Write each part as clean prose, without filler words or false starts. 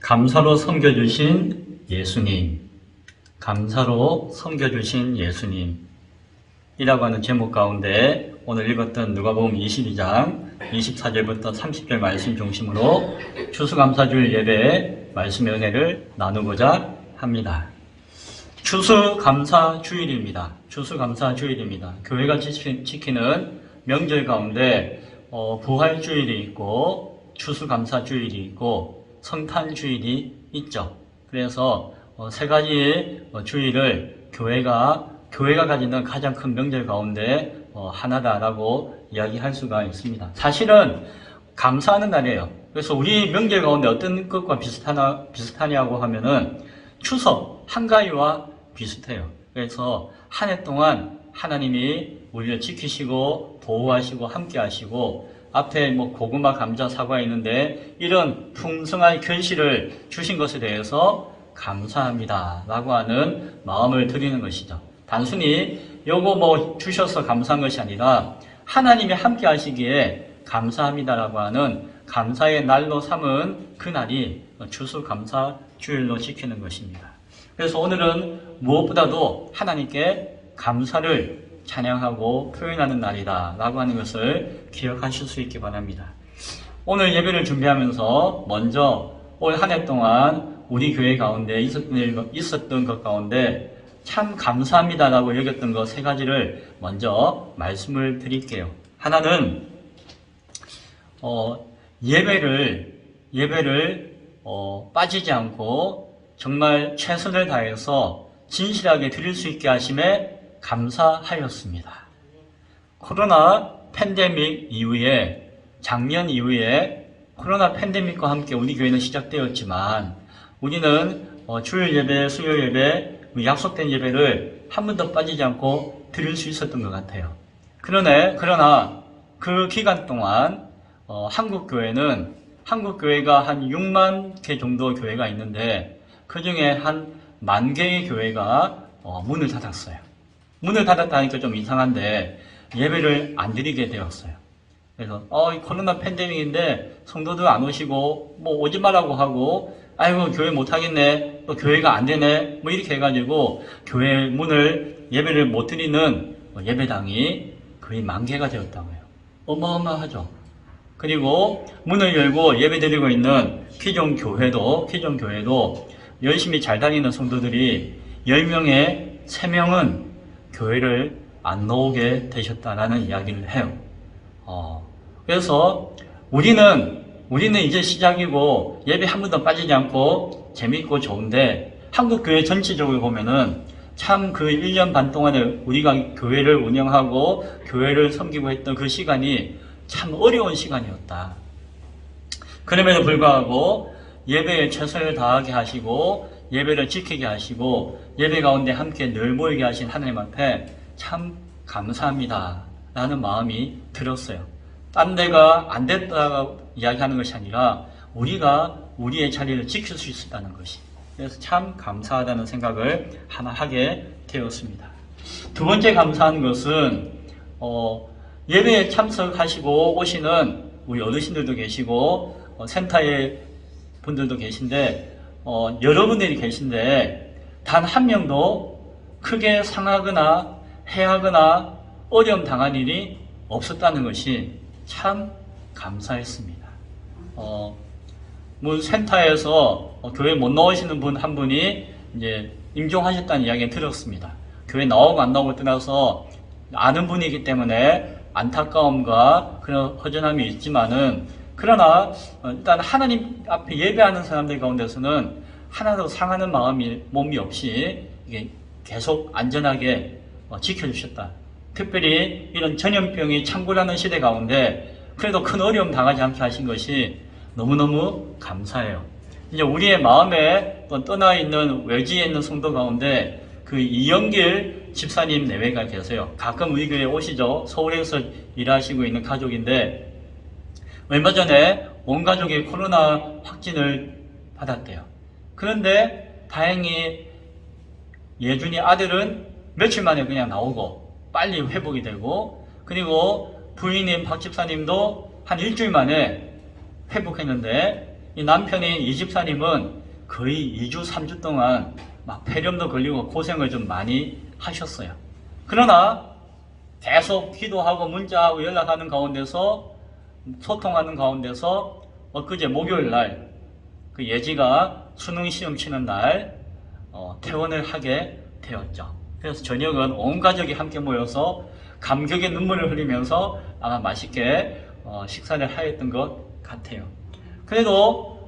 감사로 섬겨주신 예수님, 감사로 섬겨주신 예수님 이라고 하는 제목 가운데 오늘 읽었던 누가복음 22장 24절부터 30절 말씀 중심으로 추수감사주일 예배 말씀의 은혜를 나누고자 합니다. 추수감사주일입니다. 추수감사주일입니다. 교회가 지키는 명절 가운데 부활주일이 있고 추수감사주일이 있고 성탄주일이 있죠. 그래서 세 가지의 주일을 교회가 가지는 가장 큰 명절 가운데 하나다라고 이야기할 수가 있습니다. 사실은 감사하는 날이에요. 그래서 우리 명절 가운데 어떤 것과 비슷하냐고 하면은 추석, 한가위와 비슷해요. 그래서 한 해 동안 하나님이 우리를 지키시고 보호하시고 함께 하시고 앞에 고구마, 감자, 사과 있는데 이런 풍성한 결실을 주신 것에 대해서 감사합니다 라고 하는 마음을 드리는 것이죠. 단순히 요거 주셔서 감사한 것이 아니라 하나님이 함께 하시기에 감사합니다라고 하는 감사의 날로 삼은 그날이 추수감사주일로 지키는 것입니다. 그래서 오늘은 무엇보다도 하나님께 감사를 찬양하고 표현하는 날이다 라고 하는 것을 기억하실 수 있기 바랍니다. 오늘 예배를 준비하면서 먼저 올 한 해 동안 우리 교회 가운데 있었던 것 가운데 참 감사합니다 라고 여겼던 것 세 가지를 먼저 말씀을 드릴게요. 하나는 예배를 빠지지 않고 정말 최선을 다해서 진실하게 드릴 수 있게 하심에 감사하였습니다. 코로나 팬데믹 이후에 작년 이후에 코로나 팬데믹과 함께 우리 교회는 시작되었지만 우리는 주일 예배, 수요일 예배, 약속된 예배를 한 번도 빠지지 않고 드릴 수 있었던 것 같아요. 그러나 그 기간 동안 한국 교회가 한 6만 개 정도 교회가 있는데 그 중에 한 10,000개의 교회가 문을 닫았어요. 문을 닫았다니까 좀 이상한데 예배를 안 드리게 되었어요. 그래서 코로나 팬데믹인데 성도들 안 오시고 오지 말라고 하고 아이고 교회 못 하겠네, 또 교회가 안 되네 이렇게 해가지고 교회 문을 예배를 못 드리는 예배당이 거의 10,000개가 되었다고 해요. 어마어마하죠. 그리고 문을 열고 예배 드리고 있는 기존 교회도 열심히 잘 다니는 성도들이 10명에 3명은 교회를 안 나오게 되셨다라는 이야기를 해요. 그래서 우리는 이제 시작이고 예배 한 번도 빠지지 않고 재미있고 좋은데 한국 교회 전체적으로 보면은 참 그 1년 반 동안에 우리가 교회를 운영하고 교회를 섬기고 했던 그 시간이 참 어려운 시간이었다. 그럼에도 불구하고 예배에 최선을 다하게 하시고 예배를 지키게 하시고 예배 가운데 함께 늘 모이게 하신 하나님 앞에 참 감사합니다 라는 마음이 들었어요. 딴 데가 안 됐다고 이야기하는 것이 아니라 우리가 우리의 자리를 지킬 수 있었다는 것이, 그래서 참 감사하다는 생각을 하나 하게 되었습니다. 두 번째 감사한 것은 예배에 참석하시고 오시는 우리 어르신들도 계시고 센터의 분들도 계신데 여러분들이 계신데 단 한 명도 크게 상하거나 해하거나 어려움 당한 일이 없었다는 것이 참 감사했습니다. 센터에서 교회 못 나오시는 분 한 분이 이제 임종하셨다는 이야기 들었습니다. 교회 나오고 안 나오고 떠나서 아는 분이기 때문에 안타까움과 그런 허전함이 있지만은 그러나 일단 하나님 앞에 예배하는 사람들 가운데서는 하나도 상하는 몸이 없이 이게 계속 안전하게 지켜주셨다. 특별히 이런 전염병이 창궐하는 시대 가운데 그래도 큰 어려움 당하지 않게 하신 것이 너무너무 감사해요. 이제 우리의 마음에 떠나 있는 외지에 있는 성도 가운데 그 이영길 집사님 내외가 계세요. 가끔 우리 교회에 오시죠. 서울에서 일하시고 있는 가족인데 얼마 전에 온 가족이 코로나 확진을 받았대요. 그런데 다행히 예준이 아들은 며칠 만에 그냥 나오고 빨리 회복이 되고, 그리고 부인인 박 집사님도 한 일주일 만에 회복했는데 이 남편인 이 집사님은 거의 2주, 3주 동안 막 폐렴도 걸리고 고생을 좀 많이 하셨어요. 그러나 계속 기도하고 문자하고 연락하는 가운데서 소통하는 가운데서 엊그제 목요일 날 그 예지가 수능 시험 치는 날 퇴원을 하게 되었죠. 그래서 저녁은 온 가족이 함께 모여서 감격의 눈물을 흘리면서 아마 맛있게 식사를 하였던 것 같아요. 그래도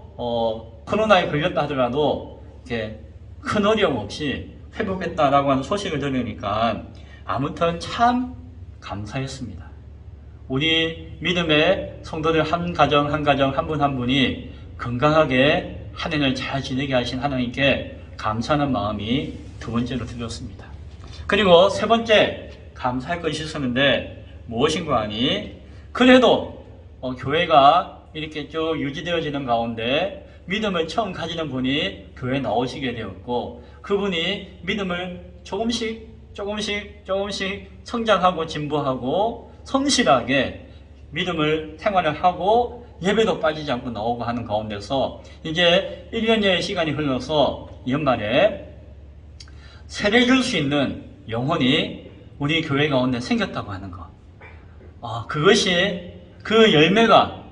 코로나에 걸렸다 하더라도 이렇게 큰 어려움 없이 회복했다라고 하는 소식을 들으니까 아무튼 참 감사했습니다. 우리 믿음의 성도들 한 가정 한 가정 한 분 한 분이 건강하게 한 해를 잘 지내게 하신 하나님께 감사하는 마음이 두 번째로 들었습니다. 그리고 세 번째 감사할 것이 있었는데 무엇인가 하니 그래도 교회가 이렇게 쭉 유지되어지는 가운데 믿음을 처음 가지는 분이 교회에 나오시게 되었고 그분이 믿음을 조금씩 성장하고 진보하고 성실하게 믿음을 생활을 하고 예배도 빠지지 않고 나오고 하는 가운데서 이제 1년여의 시간이 흘러서 연말에 세례 줄 수 있는 영혼이 우리 교회 가운데 생겼다고 하는 것. 그것이 그 열매가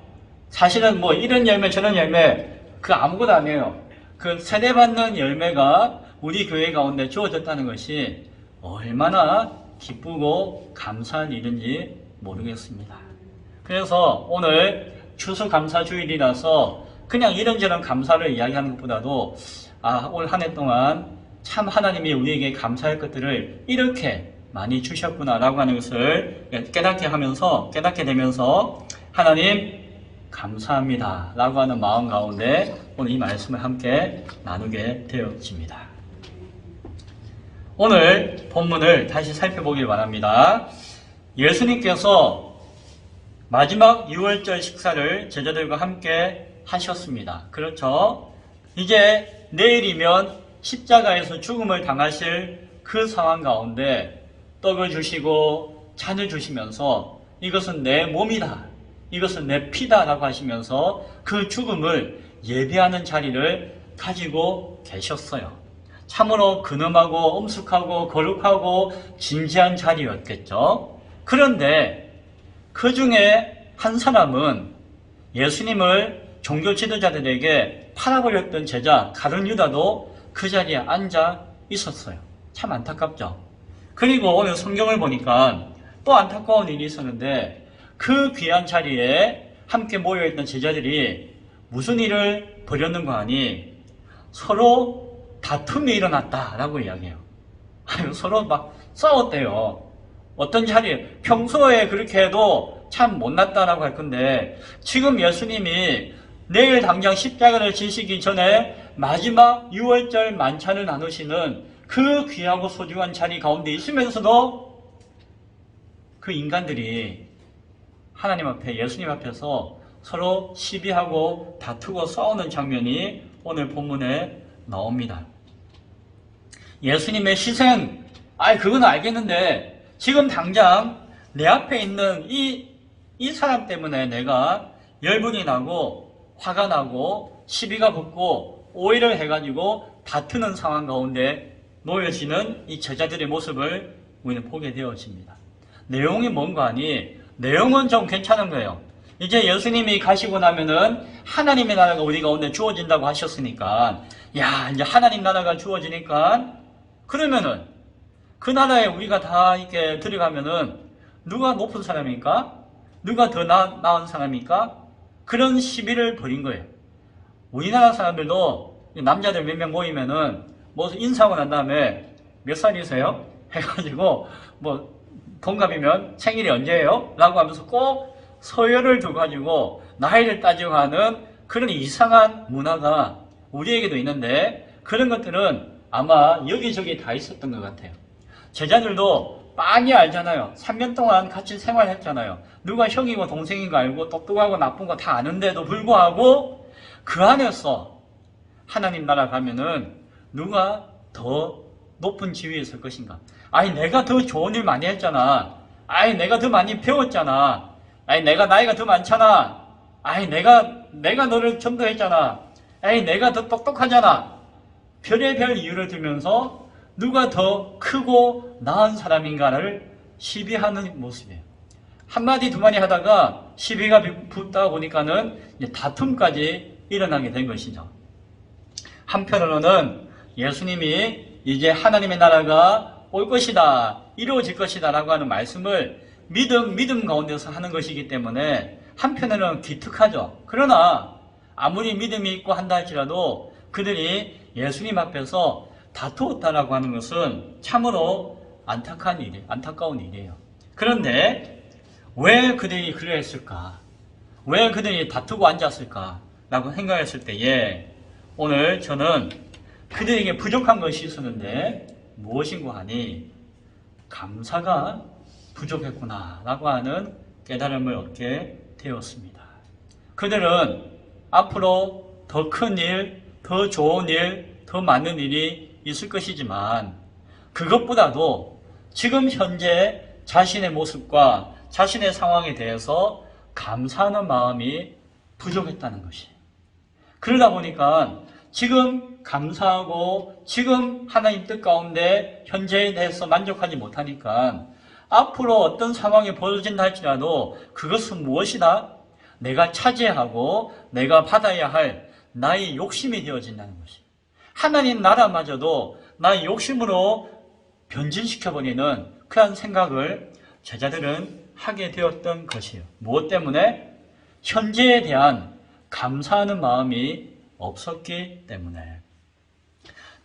사실은 뭐 이런 열매 저런 열매 그 아무것도 아니에요. 그 세례받는 열매가 우리 교회 가운데 주어졌다는 것이 얼마나 기쁘고 감사한 일인지 모르겠습니다. 그래서 오늘 추수감사주일이라서 그냥 이런저런 감사를 이야기하는 것보다도 올 한 해 동안 참 하나님이 우리에게 감사할 것들을 이렇게 많이 주셨구나라고 하는 것을 깨닫게 되면서 하나님 감사합니다 라고 하는 마음 가운데 오늘 이 말씀을 함께 나누게 되어집니다. 오늘 본문을 다시 살펴보길 바랍니다. 예수님께서 마지막 유월절 식사를 제자들과 함께 하셨습니다. 그렇죠? 이제 내일이면 십자가에서 죽음을 당하실 그 상황 가운데 떡을 주시고 잔을 주시면서 이것은 내 몸이다. 이것은 내 피다 라고 하시면서 그 죽음을 예비하는 자리를 가지고 계셨어요. 참으로 근엄하고 엄숙하고 거룩하고 진지한 자리였겠죠. 그런데 그 중에 한 사람은 예수님을 종교 지도자들에게 팔아버렸던 제자 가룟 유다도 그 자리에 앉아 있었어요. 참 안타깝죠. 그리고 오늘 성경을 보니까 또 안타까운 일이 있었는데 그 귀한 자리에 함께 모여있던 제자들이 무슨 일을 벌였는가 하니 서로 다툼이 일어났다라고 이야기해요. 서로 막 싸웠대요. 어떤 자리에 평소에 그렇게 해도 참 못났다라고 할 건데 지금 예수님이 내일 당장 십자가를 지시기 전에 마지막 유월절 만찬을 나누시는 그 귀하고 소중한 자리 가운데 있으면서도 그 인간들이 하나님 앞에 예수님 앞에서 서로 시비하고 다투고 싸우는 장면이 오늘 본문에 나옵니다. 예수님의 희생, 그건 알겠는데 지금 당장 내 앞에 있는 이 사람 때문에 내가 열분이 나고 화가 나고 시비가 붙고 오해를 해가지고 다투는 상황 가운데 놓여지는 이 제자들의 모습을 우리는 보게 되어집니다. 내용이 뭔가 하니 내용은 좀 괜찮은 거예요. 이제 예수님이 가시고 나면은 하나님의 나라가 우리 가운데 주어진다고 하셨으니까 이제 하나님 나라가 주어지니까 그러면은 그 나라에 우리가 다 이렇게 들어가면은 누가 높은 사람입니까? 누가 더 나은 사람입니까? 그런 시비를 벌인 거예요. 우리나라 사람들도 남자들 몇 명 모이면은 뭐 인사하고 난 다음에 몇 살이세요? 해가지고 뭐 동갑이면 생일이 언제예요? 라고 하면서 꼭 서열을 두가지고 나이를 따지고 하는 그런 이상한 문화가 우리에게도 있는데 그런 것들은 아마 여기저기 다 있었던 것 같아요. 제자들도 빤히 알잖아요. 3년 동안 같이 생활했잖아요. 누가 형이고 동생인 거 알고 똑똑하고 나쁜 거 다 아는데도 불구하고 그 안에서 하나님 나라 가면은 누가 더 높은 지위에 있을 것인가? 내가 더 좋은 일 많이 했잖아. 내가 더 많이 배웠잖아. 내가 나이가 더 많잖아. 아이, 내가 너를 전도했잖아. 에이, 내가 더 똑똑하잖아. 별의별 이유를 들면서 누가 더 크고 나은 사람인가를 시비하는 모습이에요. 한마디 두마디 하다가 시비가 붙다 보니까는 다툼까지 일어나게 된 것이죠. 한편으로는 예수님이 이제 하나님의 나라가 올 것이다, 이루어질 것이다 라고 하는 말씀을 믿음 가운데서 하는 것이기 때문에 한편으로는 기특하죠. 그러나 아무리 믿음이 있고 한다 할지라도 그들이 예수님 앞에서 다투었다라고 하는 것은 참으로 안타까운 일이에요. 그런데 왜 그들이 그러했을까? 왜 그들이 다투고 앉았을까? 라고 생각했을 때에 오늘 저는 그들에게 부족한 것이 있었는데 무엇인고 하니 감사가 부족했구나 라고 하는 깨달음을 얻게 되었습니다. 그들은 앞으로 더 큰 일, 더 좋은 일, 더 많은 일이 있을 것이지만 그것보다도 지금 현재 자신의 모습과 자신의 상황에 대해서 감사하는 마음이 부족했다는 것이에요. 그러다 보니까 지금 감사하고 지금 하나님 뜻 가운데 현재에 대해서 만족하지 못하니까 앞으로 어떤 상황이 벌어진다 할지라도 그것은 무엇이다? 내가 차지하고 내가 받아야 할 나의 욕심이 되어진다는 것이에요. 하나님 나라마저도 나의 욕심으로 변질시켜버리는 그런 생각을 제자들은 하게 되었던 것이에요. 무엇 때문에? 현재에 대한 감사하는 마음이 없었기 때문에.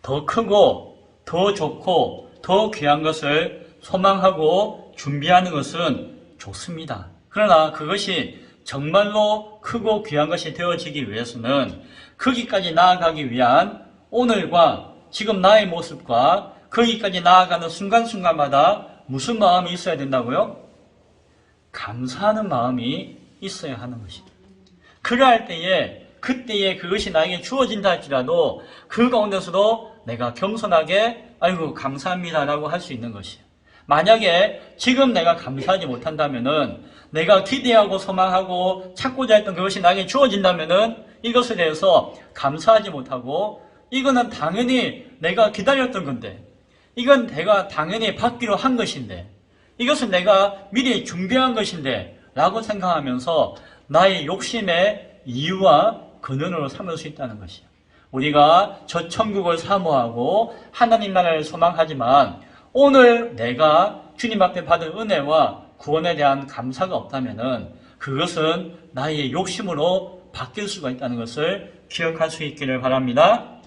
더 크고 더 좋고 더 귀한 것을 소망하고 준비하는 것은 좋습니다. 그러나 그것이 정말로 크고 귀한 것이 되어지기 위해서는 거기까지 나아가기 위한 오늘과 지금 나의 모습과 거기까지 나아가는 순간순간마다 무슨 마음이 있어야 된다고요? 감사하는 마음이 있어야 하는 것입니다. 그러할 때에 그때에 그것이 나에게 주어진다 할지라도 그 가운데서도 내가 겸손하게 아이고 감사합니다 라고 할 수 있는 것이에요. 만약에 지금 내가 감사하지 못한다면은 내가 기대하고 소망하고 찾고자 했던 그것이 나에게 주어진다면은 이것에 대해서 감사하지 못하고 이거는 당연히 내가 기다렸던 건데 이건 내가 당연히 받기로 한 것인데 이것은 내가 미리 준비한 것인데 라고 생각하면서 나의 욕심의 이유와 근원으로 삼을 수 있다는 것이에요. 우리가 저 천국을 사모하고 하나님 나라를 소망하지만 오늘 내가 주님 앞에 받은 은혜와 구원에 대한 감사가 없다면은 그것은 나의 욕심으로 바뀔 수가 있다는 것을 기억할 수 있기를 바랍니다.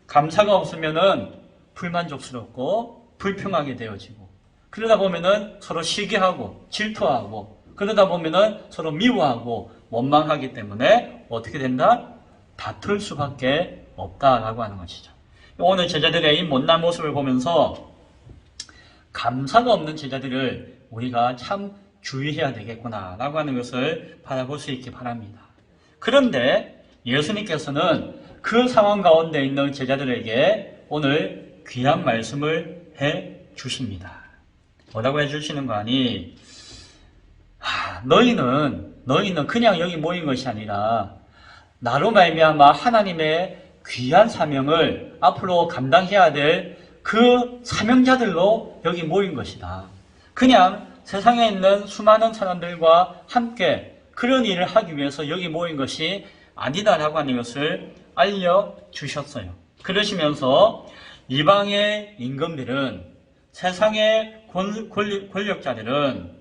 감사가 없으면은 불만족스럽고 불평하게 되어지고 그러다 보면은 서로 시기하고 질투하고 그러다 보면은 서로 미워하고 원망하기 때문에 어떻게 된다? 다툴 수밖에 없다라고 하는 것이죠. 오늘 제자들의 이 못난 모습을 보면서 감사가 없는 제자들을 우리가 참 주의해야 되겠구나 라고 하는 것을 바라볼 수 있기 바랍니다. 그런데 예수님께서는 그 상황 가운데 있는 제자들에게 오늘 귀한 말씀을 해 주십니다. 뭐라고 해 주시는 거 아니? 너희는 그냥 여기 모인 것이 아니라 나로 말미암아 하나님의 귀한 사명을 앞으로 감당해야 될 그 사명자들로 여기 모인 것이다. 그냥 세상에 있는 수많은 사람들과 함께 그런 일을 하기 위해서 여기 모인 것이 아니다라고 하는 것을 알려주셨어요. 그러시면서 이방의 임금들은 세상의 권력자들은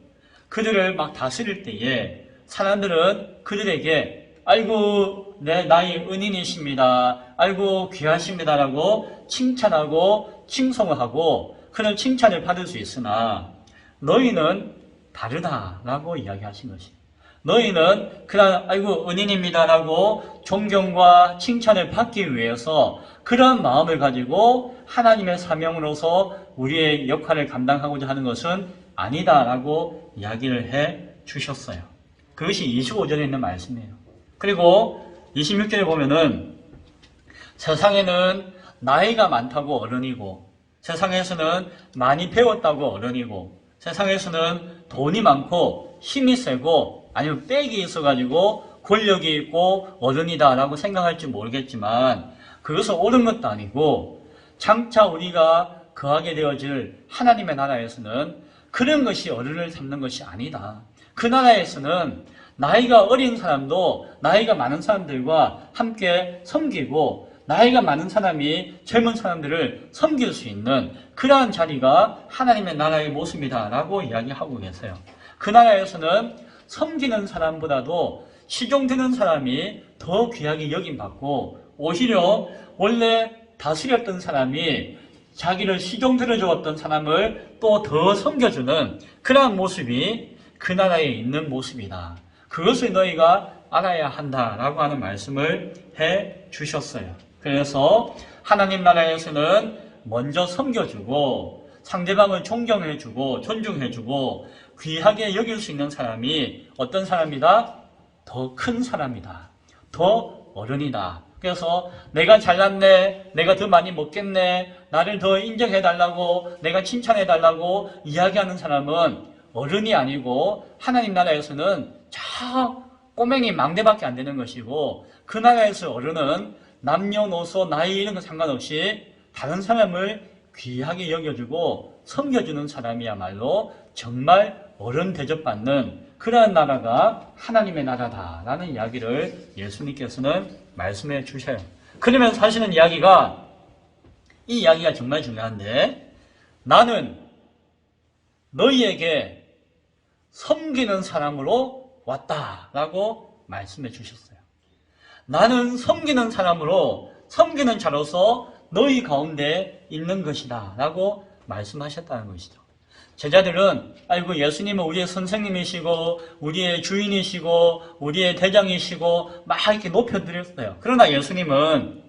그들을 막 다스릴 때에 사람들은 그들에게 아이고 나의 은인이십니다. 아이고 귀하십니다라고 칭찬하고 칭송을 하고 그런 칭찬을 받을 수 있으나 너희는 다르다라고 이야기하신 것입니다. 너희는 그냥 아이고 은인입니다라고 존경과 칭찬을 받기 위해서 그런 마음을 가지고 하나님의 사명으로서 우리의 역할을 감당하고자 하는 것은 아니다라고 이야기를 해 주셨어요. 그것이 25절에 있는 말씀이에요. 그리고 26절에 보면은 세상에는 나이가 많다고 어른이고 세상에서는 많이 배웠다고 어른이고 세상에서는 돈이 많고 힘이 세고 아니면 빽이 있어가지고 권력이 있고 어른이다라고 생각할지 모르겠지만 그것은 옳은 것도 아니고 장차 우리가 거하게 되어질 하나님의 나라에서는 그런 것이 어른을 삼는 것이 아니다. 그 나라에서는 나이가 어린 사람도 나이가 많은 사람들과 함께 섬기고 나이가 많은 사람이 젊은 사람들을 섬길 수 있는 그러한 자리가 하나님의 나라의 모습이다라고 이야기하고 계세요. 그 나라에서는 섬기는 사람보다도 시종드는 사람이 더 귀하게 여김받고 오히려 원래 다스렸던 사람이 자기를 시종들어 주었던 사람을 또 더 섬겨주는 그러한 모습이 그 나라에 있는 모습이다. 그것을 너희가 알아야 한다라고 하는 말씀을 해 주셨어요. 그래서 하나님 나라에서는 먼저 섬겨주고 상대방을 존경해주고 존중해주고 귀하게 여길 수 있는 사람이 어떤 사람이다? 더 큰 사람이다. 더 어른이다. 그래서 내가 잘났네, 내가 더 많이 먹겠네, 나를 더 인정해달라고, 내가 칭찬해달라고 이야기하는 사람은 어른이 아니고 하나님 나라에서는 저 꼬맹이 막내밖에 안 되는 것이고 그 나라에서 어른은 남녀노소 나이 이런 거 상관없이 다른 사람을 귀하게 여겨주고 섬겨주는 사람이야말로 정말 어른 대접받는 그러한 나라가 하나님의 나라다라는 이야기를 예수님께서는 말씀해 주셔요. 그러면 사실은 이 이야기가 정말 중요한데 나는 너희에게 섬기는 사람으로 왔다라고 말씀해 주셨어요. 나는 섬기는 사람으로 섬기는 자로서 너희 가운데 있는 것이다 라고 말씀하셨다는 것이죠. 제자들은 아이고 예수님은 우리의 선생님이시고 우리의 주인이시고 우리의 대장이시고 막 이렇게 높여드렸어요. 그러나 예수님은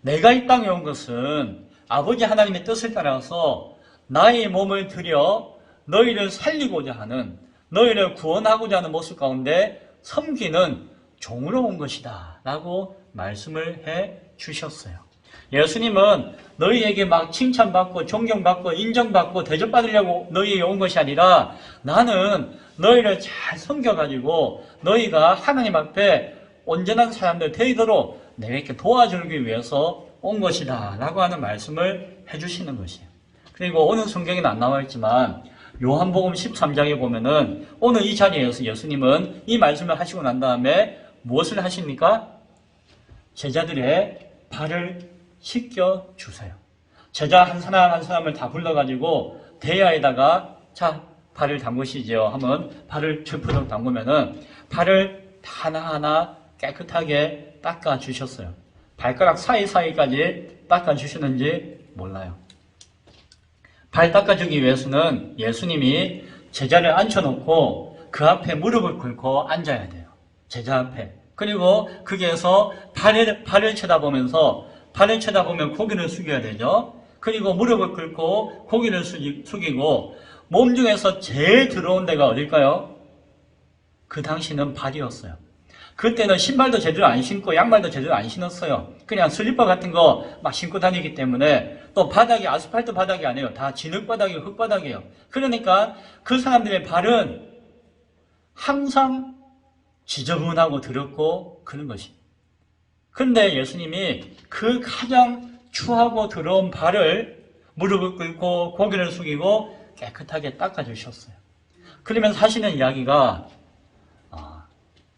내가 이 땅에 온 것은 아버지 하나님의 뜻을 따라서 나의 몸을 들여 너희를 살리고자 하는 너희를 구원하고자 하는 모습 가운데 섬기는 종으로 온 것이다 라고 말씀을 해 주셨어요. 예수님은 너희에게 막 칭찬받고 존경받고 인정받고 대접받으려고 너희에게 온 것이 아니라 나는 너희를 잘 섬겨가지고 너희가 하나님 앞에 온전한 사람들 되도록 내가 이렇게 도와주기 위해서 온 것이다 라고 하는 말씀을 해주시는 것이에요. 그리고 오늘 성경에는 안 나와 있지만 요한복음 13장에 보면은 오늘 이 자리에서 예수님은 이 말씀을 하시고 난 다음에 무엇을 하십니까? 제자들의 발을 씻겨 주세요. 제자 한 사람 한 사람을 다 불러가지고 대야에다가 자 발을 담그시죠 하면 발을 철푸덕 담그면은 발을 하나하나 깨끗하게 닦아 주셨어요. 발가락 사이사이까지 닦아 주시는지 몰라요. 발 닦아주기 위해서는 예수님이 제자를 앉혀놓고 그 앞에 무릎을 꿇고 앉아야 돼요. 제자 앞에. 그리고 거기에서 발을 쳐다보면서 발을 쳐다보면 고개를 숙여야 되죠. 그리고 무릎을 꿇고 고개를 숙이고 몸 중에서 제일 더러운 데가 어딜까요? 그 당시는 발이었어요. 그때는 신발도 제대로 안 신고 양말도 제대로 안 신었어요. 그냥 슬리퍼 같은 거 막 신고 다니기 때문에 또 바닥이 아스팔트 바닥이 아니에요. 다 진흙바닥이고 흙바닥이에요. 그러니까 그 사람들의 발은 항상 지저분하고 더럽고 그런 것이. 그런데 예수님이 그 가장 추하고 더러운 발을 무릎을 꿇고 고개를 숙이고 깨끗하게 닦아주셨어요. 그러면 사실은 이야기가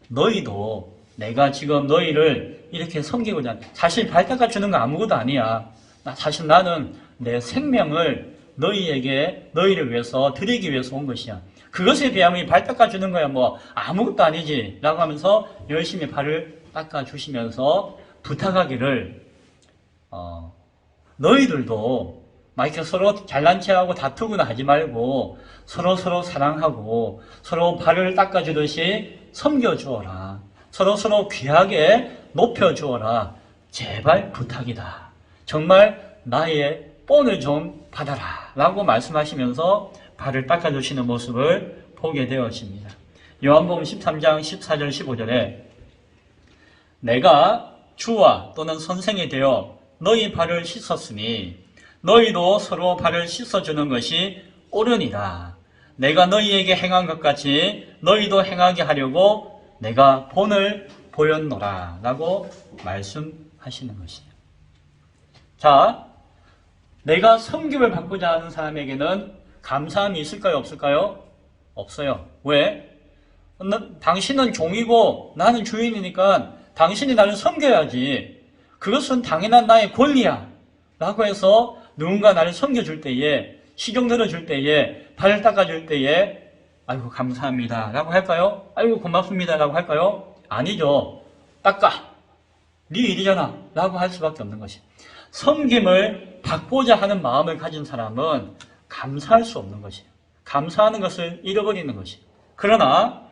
너희도 내가 지금 너희를 이렇게 섬기고자 사실 발 닦아주는 거 아무것도 아니야. 사실 나는 내 생명을 너희를 위해서 드리기 위해서 온 것이야. 그것에 비하면 발 닦아주는 거야 뭐 아무것도 아니지 라고 하면서 열심히 발을 닦아주시면서 부탁하기를 너희들도 막 이렇게 서로 잘난 체하고 다투거나 하지 말고 서로 사랑하고 서로 발을 닦아주듯이 섬겨주어라. 서로 귀하게 높여주어라. 제발 부탁이다. 정말 나의 본을 좀 받아라. 라고 말씀하시면서 발을 닦아주시는 모습을 보게 되었습니다. 요한복음 13장 14절 15절에 내가 주와 또는 선생이 되어 너희 발을 씻었으니 너희도 서로 발을 씻어주는 것이 옳으니라. 내가 너희에게 행한 것 같이 너희도 행하게 하려고 내가 본을 보였노라 라고 말씀하시는 것이에요. 자, 내가 섬김을 받고자 하는 사람에게는 감사함이 있을까요? 없을까요? 없어요. 왜? 당신은 종이고 나는 주인이니까 당신이 나를 섬겨야지. 그것은 당연한 나의 권리야 라고 해서 누군가 나를 섬겨줄 때에, 시종 들어줄 때에, 발을 닦아줄 때에 아이고 감사합니다 라고 할까요? 아이고 고맙습니다 라고 할까요? 아니죠. 닦아, 네 일이잖아 라고 할 수밖에 없는 것이. 섬김을 받고자 하는 마음을 가진 사람은 감사할 수 없는 것이에요. 감사하는 것을 잃어버리는 것이에요. 그러나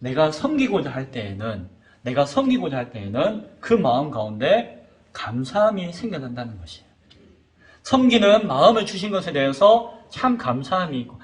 내가 섬기고자 할 때에는 그 마음 가운데 감사함이 생겨난다는 것이에요. 섬기는 마음을 주신 것에 대해서 참 감사함이 있고,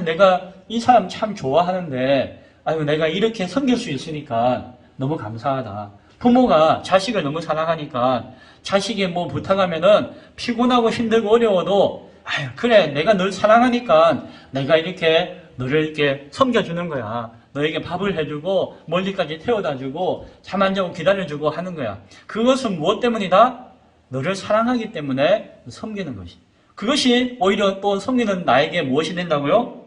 내가 이 사람 참 좋아하는데, 내가 이렇게 섬길 수 있으니까 너무 감사하다. 부모가 자식을 너무 사랑하니까 자식이 뭐 부탁하면은 피곤하고 힘들고 어려워도, 그래, 내가 널 사랑하니까 내가 이렇게 너를 이렇게 섬겨주는 거야. 너에게 밥을 해주고 멀리까지 태워다주고 잠 안 자고 기다려주고 하는 거야. 그것은 무엇 때문이다? 너를 사랑하기 때문에 섬기는 것이. 그것이 오히려 또 섬기는 나에게 무엇이 된다고요?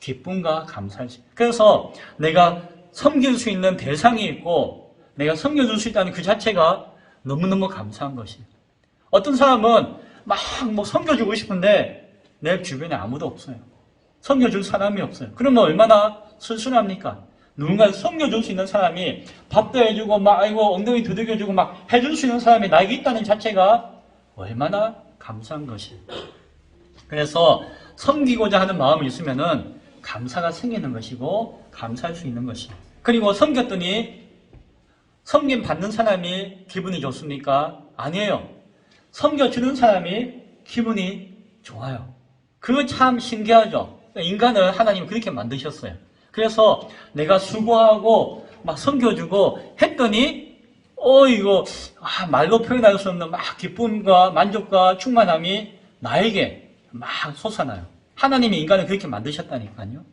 기쁨과 감사할 수. 그래서 내가 섬길 수 있는 대상이 있고 내가 섬겨줄 수 있다는 그 자체가 너무너무 감사한 것이에요. 어떤 사람은 막 섬겨주고 싶은데 내 주변에 아무도 없어요. 섬겨줄 사람이 없어요. 그러면 얼마나 쓸쓸합니까? 누군가 섬겨줄 수 있는 사람이 밥도 해주고 엉덩이 두들겨주고 해줄 수 있는 사람이 나에게 있다는 자체가 얼마나 감사한 것이에요. 그래서 섬기고자 하는 마음이 있으면은 감사가 생기는 것이고 감사할 수 있는 것이에요. 그리고 섬겼더니 섬김 받는 사람이 기분이 좋습니까? 아니에요. 섬겨주는 사람이 기분이 좋아요. 그거 참 신기하죠. 인간을 하나님 그렇게 만드셨어요. 그래서 내가 수고하고 섬겨주고 했더니 이거 말로 표현할 수 없는 기쁨과 만족과 충만함이 나에게 솟아나요. 하나님이 인간을 그렇게 만드셨다니까요.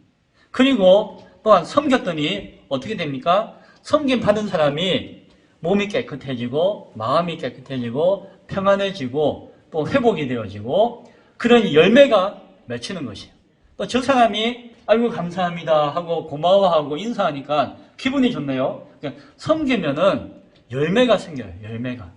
그리고 또한 섬겼더니 어떻게 됩니까? 섬김 받은 사람이 몸이 깨끗해지고 마음이 깨끗해지고 평안해지고 또 회복이 되어지고 그런 열매가 맺히는 것이에요. 또 저 사람이 아이고 감사합니다 하고 고마워하고 인사하니까 기분이 좋네요. 그러니까 섬기면은 열매가 생겨요. 열매가.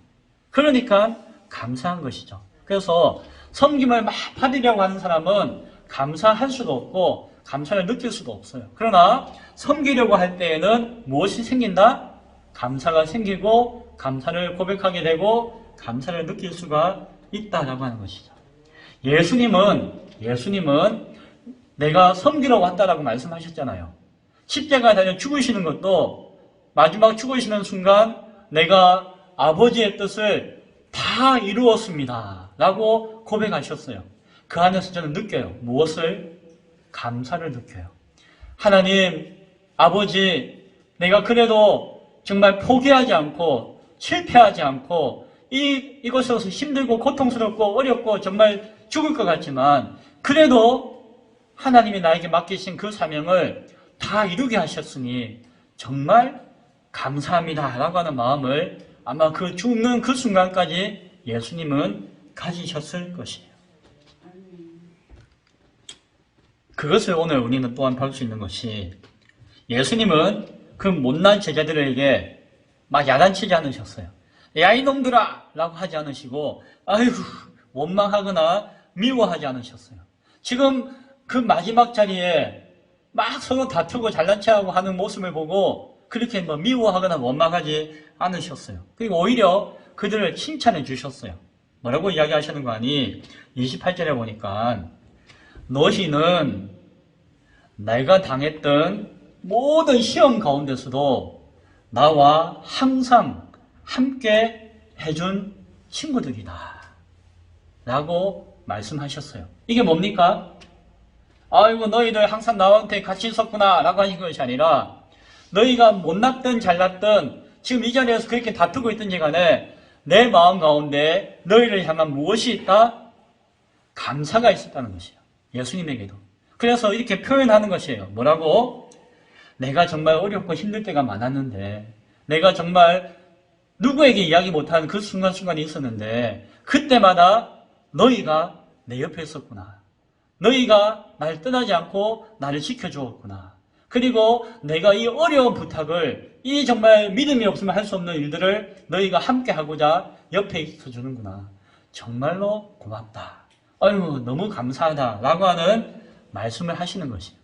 그러니까 감사한 것이죠. 그래서 섬김을 받으려고 하는 사람은 감사할 수도 없고 감사를 느낄 수도 없어요. 그러나 섬기려고 할 때에는 무엇이 생긴다? 감사가 생기고 감사를 고백하게 되고 감사를 느낄 수가 있다라고 하는 것이죠. 예수님은 내가 섬기러 왔다라고 말씀하셨잖아요. 십자가에 달려 죽으시는 것도 마지막 죽으시는 순간 내가 아버지의 뜻을 다 이루었습니다 라고 고백하셨어요. 그 안에서 저는 느껴요. 무엇을? 감사를 느껴요. 하나님, 아버지, 내가 그래도 정말 포기하지 않고 실패하지 않고 이것에서 힘들고 고통스럽고 어렵고 정말 죽을 것 같지만 그래도 하나님이 나에게 맡기신 그 사명을 다 이루게 하셨으니 정말 감사합니다 라고 하는 마음을 아마 그 죽는 그 순간까지 예수님은 가지셨을 것이에요. 그것을 오늘 우리는 또한 볼 수 있는 것이 예수님은 그 못난 제자들에게 야단치지 않으셨어요. 야 이놈들아 라고 하지 않으시고 아이고 원망하거나 미워하지 않으셨어요. 지금 그 마지막 자리에 서로 다투고 잘난 체하고 하는 모습을 보고 그렇게 미워하거나 원망하지 않으셨어요. 그리고 오히려 그들을 칭찬해 주셨어요. 뭐라고 이야기하시는 거 아니? 28절에 보니까 너희는 내가 당했던 모든 시험 가운데서도 나와 항상 함께 해준 친구들이다 라고 말씀하셨어요. 이게 뭡니까? 아이고 너희들 항상 나한테 같이 있었구나 라고 하신 것이 아니라 너희가 못났든 잘났든 지금 이 자리에서 그렇게 다투고 있든지 간에 내 마음 가운데 너희를 향한 무엇이 있다? 감사가 있었다는 것이에요. 예수님에게도. 그래서 이렇게 표현하는 것이에요. 뭐라고? 내가 정말 어렵고 힘들 때가 많았는데, 내가 정말 누구에게 이야기 못하는 그 순간순간이 있었는데, 그때마다 너희가 내 옆에 있었구나. 너희가 날 떠나지 않고 나를 지켜주었구나. 그리고 내가 이 어려운 부탁을, 이 정말 믿음이 없으면 할 수 없는 일들을 너희가 함께 하고자 옆에 있어주는구나. 정말로 고맙다. 아이고, 너무 감사하다. 라고 하는 말씀을 하시는 것이에요.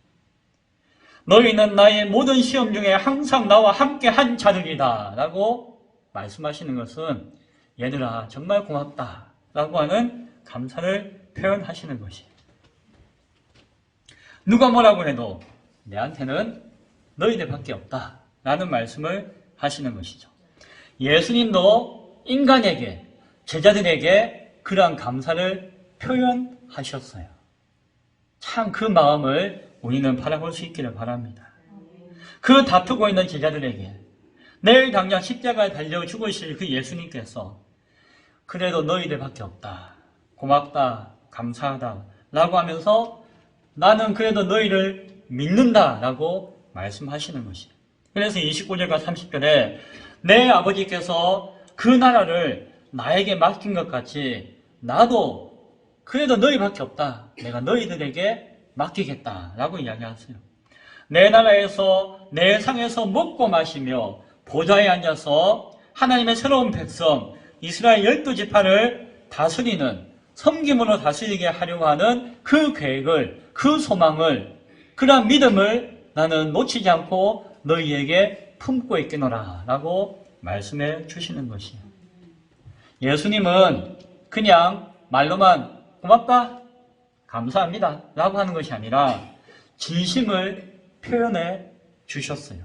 너희는 나의 모든 시험 중에 항상 나와 함께 한 자들이다. 라고 말씀하시는 것은, 얘들아, 정말 고맙다. 라고 하는 감사를 표현하시는 것이에요. 누가 뭐라고 해도 내한테는 너희들밖에 없다. 라는 말씀을 하시는 것이죠. 예수님도 인간에게, 제자들에게 그러한 감사를 표현하셨어요. 참 그 마음을 우리는 바라볼 수 있기를 바랍니다. 그 다투고 있는 제자들에게 내일 당장 십자가에 달려 죽으실 그 예수님께서 그래도 너희들밖에 없다. 고맙다. 감사하다. 라고 하면서 나는 그래도 너희를 믿는다. 라고 말씀하시는 것이에요. 그래서 29절과 30절에 내 아버지께서 그 나라를 나에게 맡긴 것 같이 나도 그래도 너희밖에 없다. 내가 너희들에게 맡기겠다. 라고 이야기하세요. 내 나라에서 내 상에서 먹고 마시며 보좌에 앉아서 하나님의 새로운 백성 이스라엘 12지파를 다스리는, 섬김으로 다스리게 하려고 하는 그 계획을, 그 소망을, 그러한 믿음을 나는 놓치지 않고 너희에게 품고 있겠노라 라고 말씀해 주시는 것이에요. 예수님은 그냥 말로만 고맙다, 감사합니다 라고 하는 것이 아니라 진심을 표현해 주셨어요.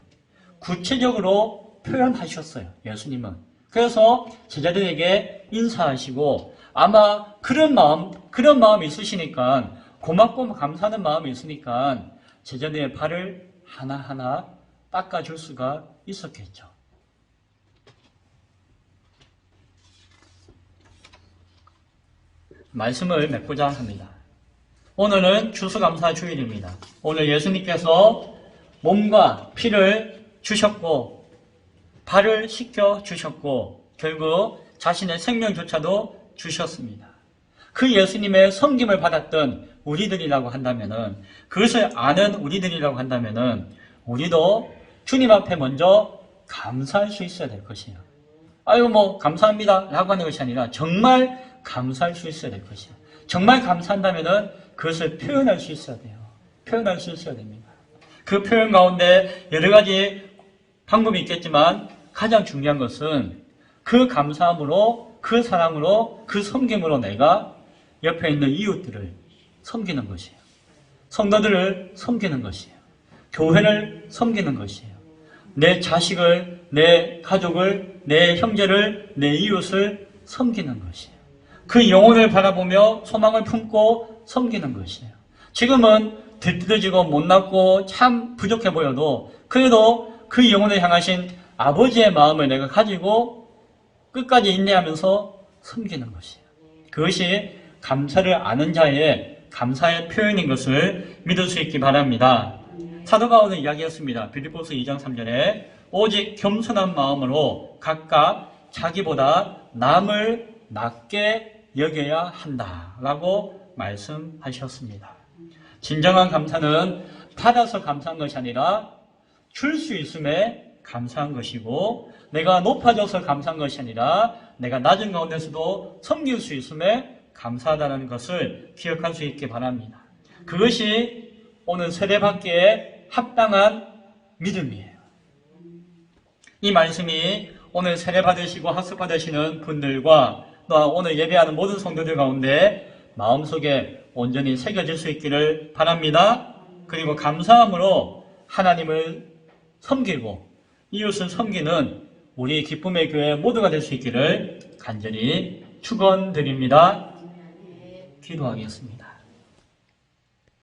구체적으로 표현하셨어요. 예수님은. 그래서 제자들에게 인사하시고 아마 그런 마음이 있으시니까, 고맙고 감사하는 마음이 있으니까 제자들의 발을 하나하나 닦아줄 수가 있었겠죠. 말씀을 맺고자 합니다. 오늘은 추수감사 주일입니다. 오늘 예수님께서 몸과 피를 주셨고 발을 씻겨 주셨고 결국 자신의 생명조차도 주셨습니다. 그 예수님의 섬김을 받았던 우리들이라고 한다면은, 그것을 아는 우리들이라고 한다면은 우리도 주님 앞에 먼저 감사할 수 있어야 될 것이에요. 아유 뭐 감사합니다 라고 하는 것이 아니라 정말 감사할 수 있어야 될 것이에요. 정말 감사한다면은 그것을 표현할 수 있어야 돼요. 표현할 수 있어야 됩니다. 그 표현 가운데 여러 가지 방법이 있겠지만 가장 중요한 것은 그 감사함으로, 그 사랑으로, 그 섬김으로 내가 옆에 있는 이웃들을 섬기는 것이에요. 성도들을 섬기는 것이에요. 교회를 섬기는 것이에요. 내 자식을, 내 가족을, 내 형제를, 내 이웃을 섬기는 것이에요. 그 영혼을 바라보며 소망을 품고 섬기는 것이에요. 지금은 들뜨지고 못났고 참 부족해 보여도 그래도 그 영혼을 향하신 아버지의 마음을 내가 가지고 끝까지 인내하면서 섬기는 것이에요. 그것이 감사를 아는 자의 감사의 표현인 것을 믿을 수 있기 바랍니다. 사도가 오늘 이야기했습니다. 빌립보서 2장 3절에 오직 겸손한 마음으로 각각 자기보다 남을 낮게 여겨야 한다라고 말씀하셨습니다. 진정한 감사는 받아서 감사한 것이 아니라 줄 수 있음에 감사한 것이고, 내가 높아져서 감사한 것이 아니라 내가 낮은 가운데서도 섬길 수 있음에 감사하다는 것을 기억할 수 있기 바랍니다. 그것이 오늘 세례받기에 합당한 믿음이에요. 이 말씀이 오늘 세례받으시고 학습받으시는 분들과 또 오늘 예배하는 모든 성도들 가운데 마음속에 온전히 새겨질 수 있기를 바랍니다. 그리고 감사함으로 하나님을 섬기고 이웃을 섬기는 우리 기쁨의 교회 모두가 될 수 있기를 간절히 축원드립니다. 기도하겠습니다.